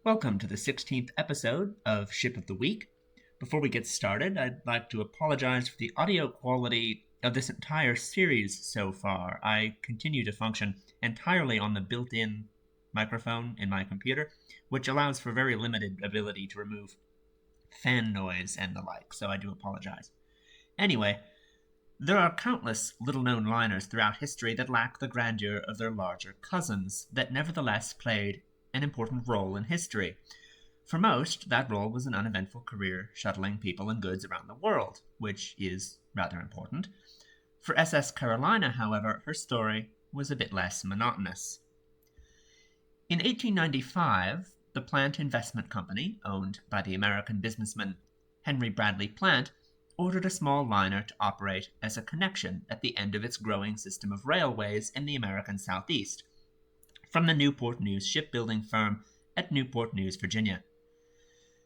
Welcome to the 16th episode of Ship of the Week. Before we get started, I'd like to apologize for the audio quality of this entire series so far. I continue to function entirely on the built-in microphone in my computer, which allows for very limited ability to remove fan noise and the like, so I do apologize. Anyway, there are countless little-known liners throughout history that lack the grandeur of their larger cousins, that nevertheless played an important role in history. For most, that role was an uneventful career shuttling people and goods around the world, which is rather important. For SS Carolina, however, her story was a bit less monotonous. In 1895, the Plant Investment Company, owned by the American businessman Henry Bradley Plant, ordered a small liner to operate as a connection at the end of its growing system of railways in the American Southeast, from the Newport News shipbuilding firm at Newport News, Virginia.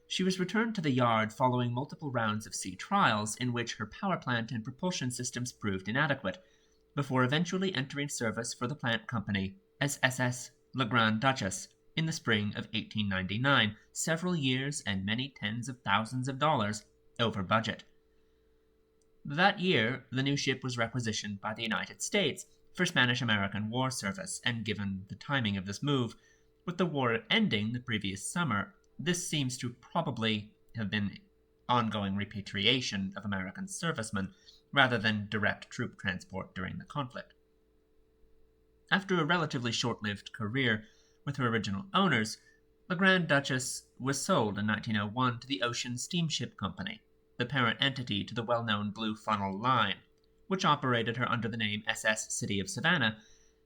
She was returned to the yard following multiple rounds of sea trials in which her power plant and propulsion systems proved inadequate, before eventually entering service for the plant company as SS La Grande Duchess in the spring of 1899, several years and many tens of thousands of dollars over budget. That year, the new ship was requisitioned by the United States for Spanish-American war service, and given the timing of this move, with the war ending the previous summer, this seems to probably have been ongoing repatriation of American servicemen rather than direct troop transport during the conflict. After a relatively short-lived career with her original owners, the Grand Duchess was sold in 1901 to the Ocean Steamship Company, the parent entity to the well-known Blue Funnel Line, which operated her under the name SS City of Savannah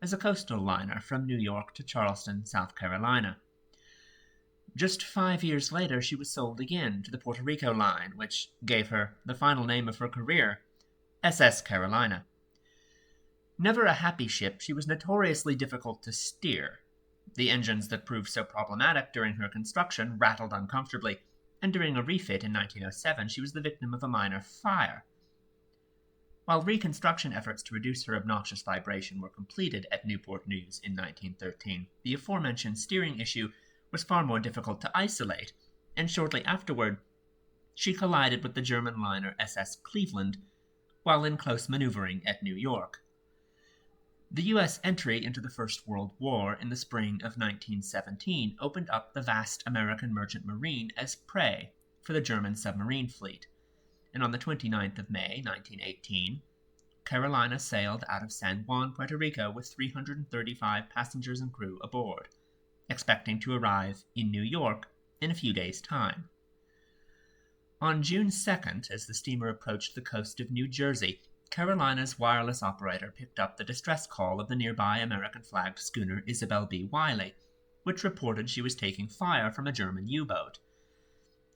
as a coastal liner from New York to Charleston, South Carolina. Just 5 years later, she was sold again to the Puerto Rico Line, which gave her the final name of her career, SS Carolina. Never a happy ship, she was notoriously difficult to steer. The engines that proved so problematic during her construction rattled uncomfortably, and during a refit in 1907, she was the victim of a minor fire. While reconstruction efforts to reduce her obnoxious vibration were completed at Newport News in 1913, the aforementioned steering issue was far more difficult to isolate, and shortly afterward, she collided with the German liner SS Cleveland while in close maneuvering at New York. The U.S. entry into the First World War in the spring of 1917 opened up the vast American merchant marine as prey for the German submarine fleet, and on the 29th of May, 1918, Carolina sailed out of San Juan, Puerto Rico with 335 passengers and crew aboard, expecting to arrive in New York in a few days' time. On June 2nd, as the steamer approached the coast of New Jersey, Carolina's wireless operator picked up the distress call of the nearby American-flagged schooner Isabel B. Wiley, which reported she was taking fire from a German U-boat.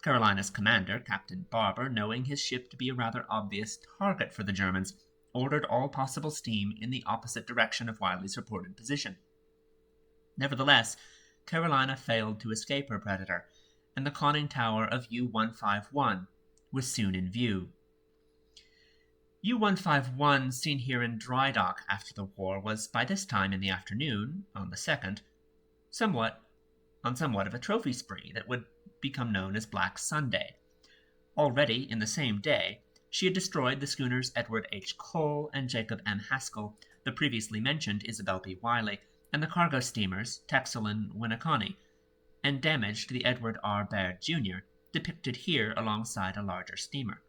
Carolina's commander, Captain Barber, knowing his ship to be a rather obvious target for the Germans, ordered all possible steam in the opposite direction of Wiley's reported position. Nevertheless, Carolina failed to escape her predator, and the conning tower of U-151 was soon in view. U-151, seen here in dry dock after the war, was by this time in the afternoon, on the 2nd, somewhat of a trophy spree that would become known as Black Sunday. Already, in the same day, she had destroyed the schooners Edward H. Cole and Jacob M. Haskell, the previously mentioned Isabel B. Wiley, and the cargo steamers Texel and Winneconne, and damaged the Edward R. Baird, Jr., depicted here alongside a larger steamer.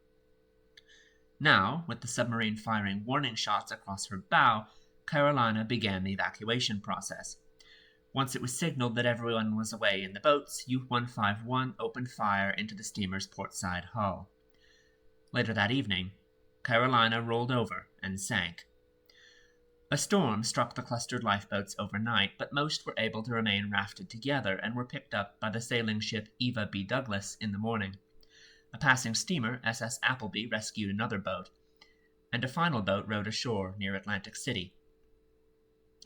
Now, with the submarine firing warning shots across her bow, Carolina began the evacuation process. Once it was signaled that everyone was away in the boats, U-151 opened fire into the steamer's portside hull. Later that evening, Carolina rolled over and sank. A storm struck the clustered lifeboats overnight, but most were able to remain rafted together and were picked up by the sailing ship Eva B. Douglas in the morning. A passing steamer, SS Appleby, rescued another boat, and a final boat rowed ashore near Atlantic City.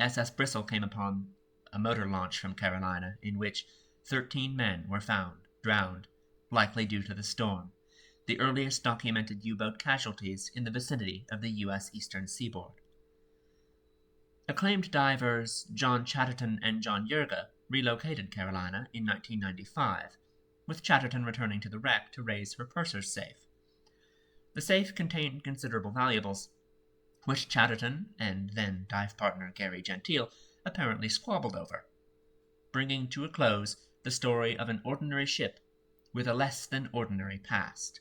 SS Bristle came upon a motor launch from Carolina in which 13 men were found, drowned, likely due to the storm, the earliest documented U-boat casualties in the vicinity of the U.S. eastern seaboard. Acclaimed divers John Chatterton and John Yerga relocated Carolina in 1995, with Chatterton returning to the wreck to raise her purser's safe. The safe contained considerable valuables, which Chatterton and then dive partner Gary Gentile apparently squabbled over, bringing to a close the story of an ordinary ship with a less than ordinary past.